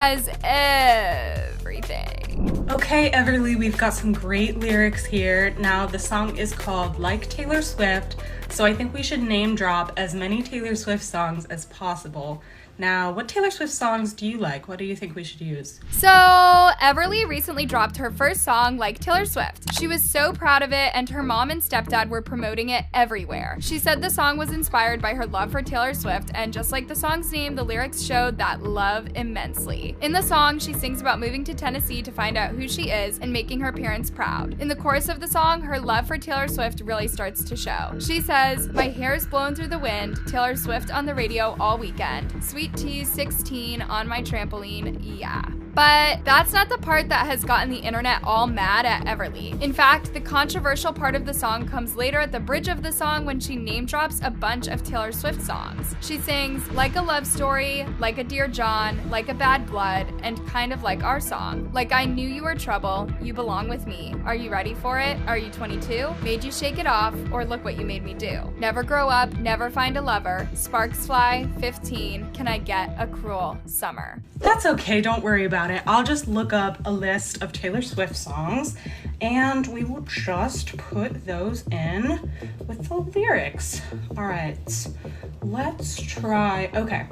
As everything. Okay, Everly, we've got some great lyrics here. Now, the song is called Like Taylor Swift, so I think we should name drop as many Taylor Swift songs as possible. Now, what Taylor Swift songs do you like? What do you think we should use? So, Everly recently dropped her first song, Like Taylor Swift. She was so proud of it, and her mom and stepdad were promoting it everywhere. She said the song was inspired by her love for Taylor Swift, and just like the song's name, the lyrics showed that love immensely. In the song, she sings about moving to Tennessee to find out who she is and making her parents proud. In the chorus of the song, her love for Taylor Swift really starts to show. She says, "My hair's blown through the wind, Taylor Swift on the radio all weekend. Sweet tea 16 on my trampoline, yeah." But that's not the part that has gotten the internet all mad at Everly. In fact, the controversial part of the song comes later at the bridge of the song when she name drops a bunch of Taylor Swift songs. She sings Like a Love Story, Like a Dear John, Like a Bad Blood, and kind of like our song. Like I Knew You Were Trouble, You Belong With Me. Are you ready for it? Are you 22? Made you shake it off, or look what you made me do. Never grow up, never find a lover. Sparks fly, 15. Can I get a cruel summer? That's okay, don't worry about it. I'll just look up a list of Taylor Swift songs and we will just put those in with the lyrics. All right, let's try. Okay,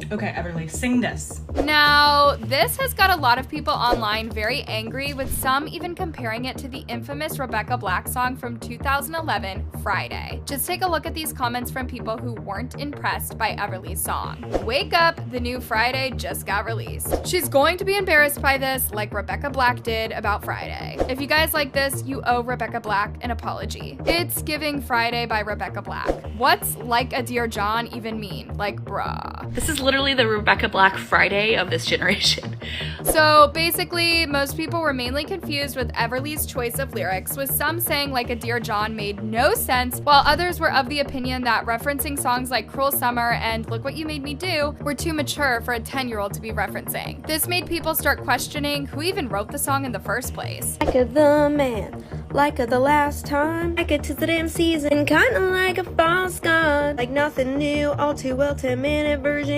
Everly, sing this. Now, this has got a lot of people online very angry, with some even comparing it to the infamous Rebecca Black song from 2011, Friday. Just take a look at these comments from people who weren't impressed by Everly's song. Wake up, the new Friday just got released. She's going to be embarrassed by this like Rebecca Black did about Friday. If you guys like this, you owe Rebecca Black an apology. It's giving Friday by Rebecca Black. What's Like a Dear John even mean? Like, bruh. This is literally the Rebecca Black Friday of this generation. So basically, most people were mainly confused with Everly's choice of lyrics, with some saying Like a Dear John made no sense, while others were of the opinion that referencing songs like Cruel Summer and Look What You Made Me Do were too mature for a 10-year-old to be referencing. This made people start questioning who even wrote the song in the first place. Like a the man, like a the last time, like it to the damn season, kinda like a false god, like nothing new, all too well 10-minute version.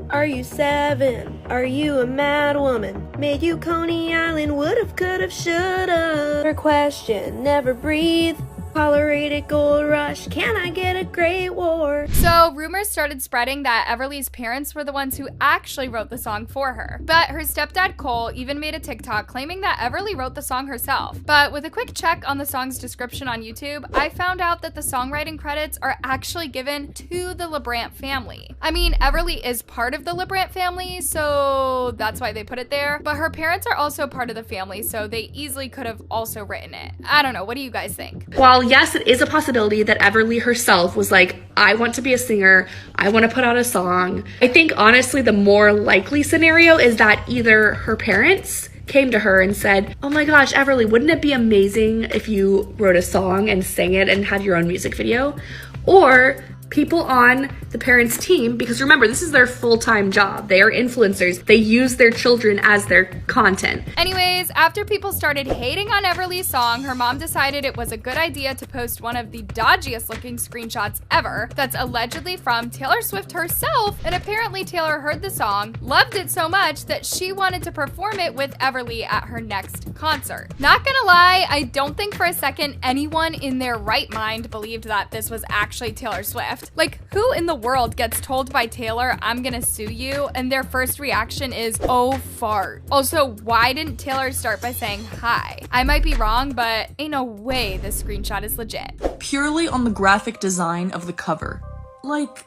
Are you 7? Are you a mad woman? Made you Coney Island, would've, could've, should've. Her question, never breathe. Tolerated gold rush, can I get a great war? So rumors started spreading that Everly's parents were the ones who actually wrote the song for her. But her stepdad Cole even made a TikTok claiming that Everly wrote the song herself. But with a quick check on the song's description on YouTube, I found out that the songwriting credits are actually given to the LeBrant family. I mean, Everly is part of the LeBrant family, so that's why they put it there. But her parents are also part of the family, so they easily could have also written it. I don't know, what do you guys think? While yes, it is a possibility that Everly herself was like, I want to be a singer, I want to put out a song. I think honestly the more likely scenario is that either her parents came to her and said, oh my gosh, Everly, wouldn't it be amazing if you wrote a song and sang it and had your own music video? Or people on the parents' team, because remember, this is their full-time job. They are influencers. They use their children as their content. Anyways, after people started hating on Everly's song, her mom decided it was a good idea to post one of the dodgiest looking screenshots ever that's allegedly from Taylor Swift herself, and apparently Taylor heard the song, loved it so much that she wanted to perform it with Everly at her next concert. Not gonna lie, I don't think for a second anyone in their right mind believed that this was actually Taylor Swift. Like, who in the world gets told by Taylor, I'm gonna sue you, and their first reaction is, oh fart. Also, why didn't Taylor start by saying hi? I might be wrong, but ain't no way this screenshot is legit. Purely on the graphic design of the cover. Like,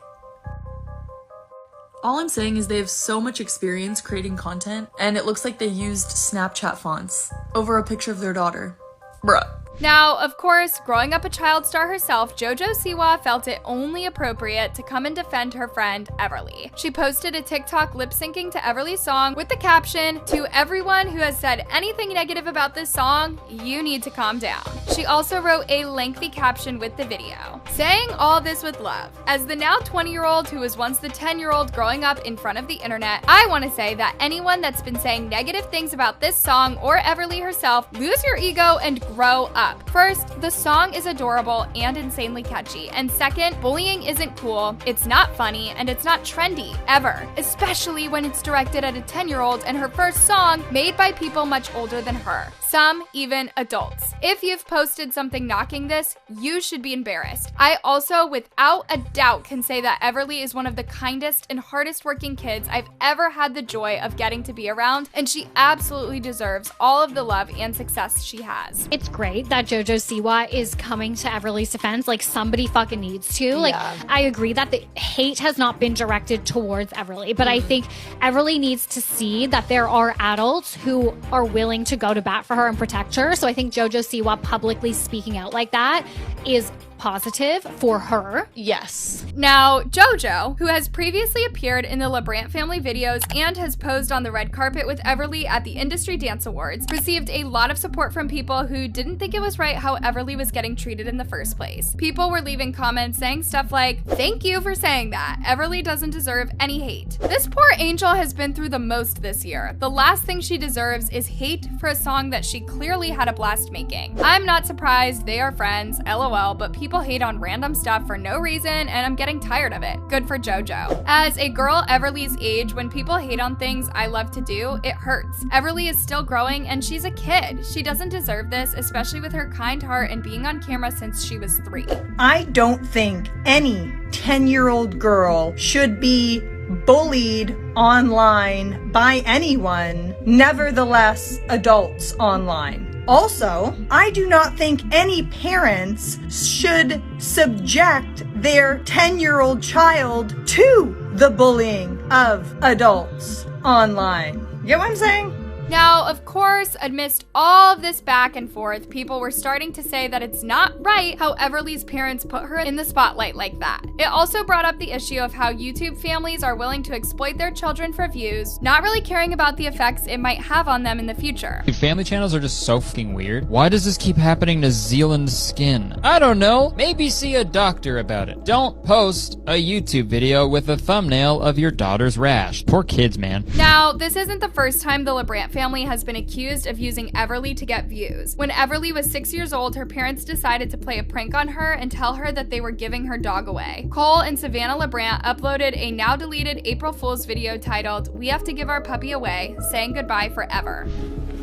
all I'm saying is they have so much experience creating content, and it looks like they used Snapchat fonts over a picture of their daughter. Bruh. Now, of course, growing up a child star herself, JoJo Siwa felt it only appropriate to come and defend her friend, Everly. She posted a TikTok lip-syncing to Everly's song with the caption, "To everyone who has said anything negative about this song, you need to calm down." She also wrote a lengthy caption with the video, saying all this with love. As the now 20-year-old who was once the 10-year-old growing up in front of the internet, I want to say that anyone that's been saying negative things about this song or Everly herself, lose your ego and grow up. up. First, the song is adorable and insanely catchy. And second, bullying isn't cool, it's not funny, and it's not trendy, ever. Especially when it's directed at a 10-year-old and her first song made by people much older than her. Some even adults. If you've posted something knocking this, you should be embarrassed. I also, without a doubt, can say that Everly is one of the kindest and hardest working kids I've ever had the joy of getting to be around, and she absolutely deserves all of the love and success she has. It's great that JoJo Siwa is coming to Everly's defense. Like, somebody fucking needs to. Like, I agree that the hate has not been directed towards Everly, but I think Everly needs to see that there are adults who are willing to go to bat for her and protect her. So I think JoJo Siwa publicly speaking out like that is positive for her. Yes. Now, JoJo, who has previously appeared in the LeBrant family videos and has posed on the red carpet with Everly at the Industry Dance Awards, received a lot of support from people who didn't think it was right how Everly was getting treated in the first place. People were leaving comments saying stuff like, "Thank you for saying that. Everly doesn't deserve any hate." This poor angel has been through the most this year. The last thing she deserves is hate for a song that she clearly had a blast making. I'm not surprised, they are friends, LOL, but people hate on random stuff for no reason, and I'm getting tired of it. Good for JoJo. As a girl Everly's age, when people hate on things I love to do, it hurts. Everly is still growing, and she's a kid. She doesn't deserve this, especially with her kind heart and being on camera since she was 3. I don't think any 10-year-old girl should be bullied online by anyone, nevertheless adults online. Also, I do not think any parents should subject their 10-year-old child to the bullying of adults online. You get what I'm saying? Now, of course, amidst all of this back and forth, people were starting to say that it's not right how Everly's parents put her in the spotlight like that. It also brought up the issue of how YouTube families are willing to exploit their children for views, not really caring about the effects it might have on them in the future. Family channels are just so fucking weird. Why does this keep happening to Zealand's skin? I don't know. Maybe see a doctor about it. Don't post a YouTube video with a thumbnail of your daughter's rash. Poor kids, man. Now, this isn't the first time the LeBrant family has been accused of using Everly to get views. When Everly was 6 years old, her parents decided to play a prank on her and tell her that they were giving her dog away. Cole and Savannah LeBrant uploaded a now deleted April Fool's video titled, "We Have to Give Our Puppy Away, Saying Goodbye Forever."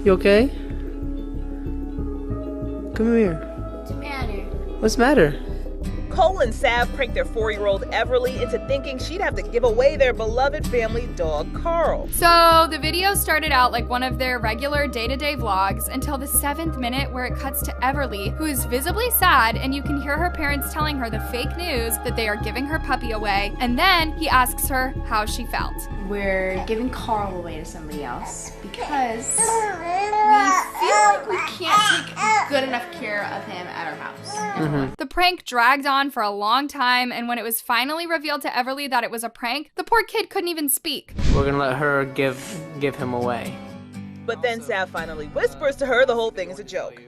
You okay? Come here. What's the matter? What's the matter? Cole and Sav pranked their 4-year-old Everly into thinking she'd have to give away their beloved family dog, Carl. So the video started out like one of their regular day-to-day vlogs until the 7th minute where it cuts to Everly, who is visibly sad, and you can hear her parents telling her the fake news that they are giving her puppy away, and then he asks her how she felt. We're giving Carl away to somebody else because we feel like we can't take good enough care of him at our house. The prank dragged on for a long time, and when it was finally revealed to Everly that it was a prank, the poor kid couldn't even speak. We're gonna let her give him away. But then Sav finally whispers to her the whole thing is a joke.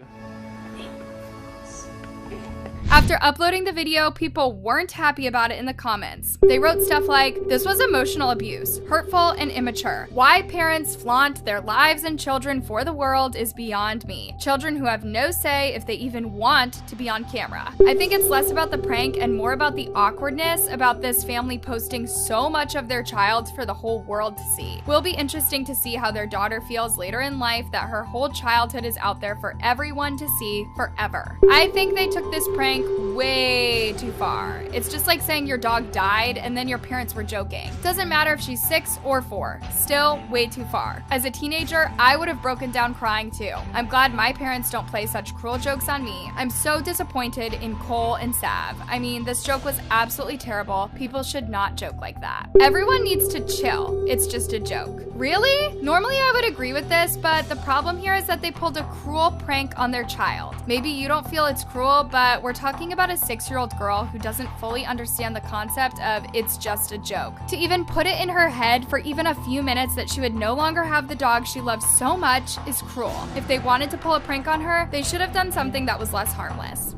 After uploading the video, people weren't happy about it in the comments. They wrote stuff like, "This was emotional abuse, hurtful and immature. Why parents flaunt their lives and children for the world is beyond me. Children who have no say if they even want to be on camera." I think it's less about the prank and more about the awkwardness about this family posting so much of their child for the whole world to see. Will be interesting to see how their daughter feels later in life that her whole childhood is out there for everyone to see forever. I think they took this prank way too far. It's just like saying your dog died and then your parents were joking. Doesn't matter if she's 6 or 4. Still way too far. As a teenager, I would have broken down crying too. I'm glad my parents don't play such cruel jokes on me. I'm so disappointed in Cole and Sav. I mean, this joke was absolutely terrible. People should not joke like that. Everyone needs to chill. It's just a joke. Really? Normally I would agree with this, but the problem here is that they pulled a cruel prank on their child. Maybe you don't feel it's cruel, but we're talking about a 6-year-old girl who doesn't fully understand the concept of it's just a joke. To even put it in her head for even a few minutes that she would no longer have the dog she loves so much is cruel. If they wanted to pull a prank on her, they should have done something that was less harmless.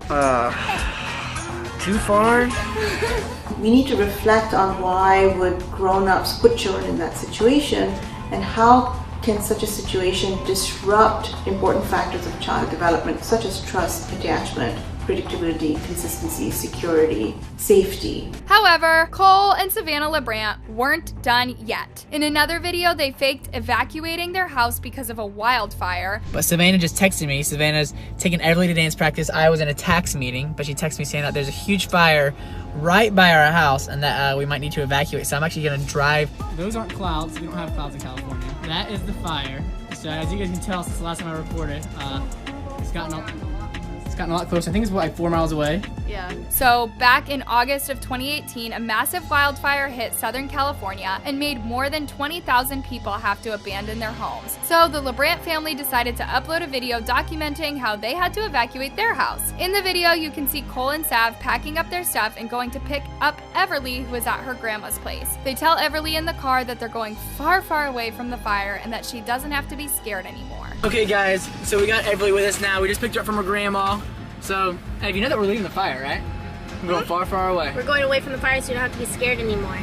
Too far? We need to reflect on why would grown-ups put children in that situation and how can such a situation disrupt important factors of child development, such as trust, attachment, predictability, consistency, security, safety. However, Cole and Savannah LaBrant weren't done yet. In another video, they faked evacuating their house because of a wildfire. But Savannah just texted me. Savannah's taking Everly to dance practice. I was in a tax meeting, but she texted me saying that there's a huge fire right by our house and that we might need to evacuate. So I'm actually gonna drive. Those aren't clouds. We don't have clouds in California. That is the fire. So as you guys can tell since the last time I reported, it's gotten a lot closer. I think it's like 4 miles away. Yeah. So back in August of 2018, a massive wildfire hit Southern California and made more than 20,000 people have to abandon their homes. So the LaBrant family decided to upload a video documenting how they had to evacuate their house. In the video, you can see Cole and Sav packing up their stuff and going to pick up Everly, who is at her grandma's place. They tell Everly in the car that they're going far, far away from the fire and that she doesn't have to be scared anymore. Okay guys, so we got Everly with us now. We just picked her up from her grandma. So, hey, you know that we're leaving the fire, right? We're going far, far away. We're going away from the fire so you don't have to be scared anymore.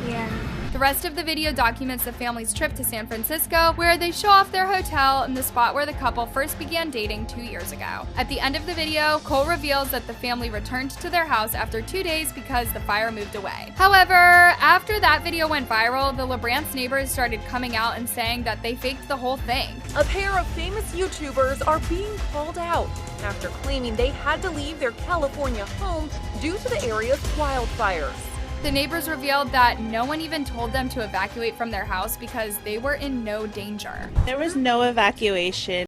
Yeah. The rest of the video documents the family's trip to San Francisco, where they show off their hotel and the spot where the couple first began dating 2 years ago. At the end of the video, Cole reveals that the family returned to their house after 2 days because the fire moved away. However, after that video went viral, the LaBrant's neighbors started coming out and saying that they faked the whole thing. A pair of famous YouTubers are being called out after claiming they had to leave their California home due to the area's wildfires. The neighbors revealed that no one even told them to evacuate from their house because they were in no danger. There was no evacuation.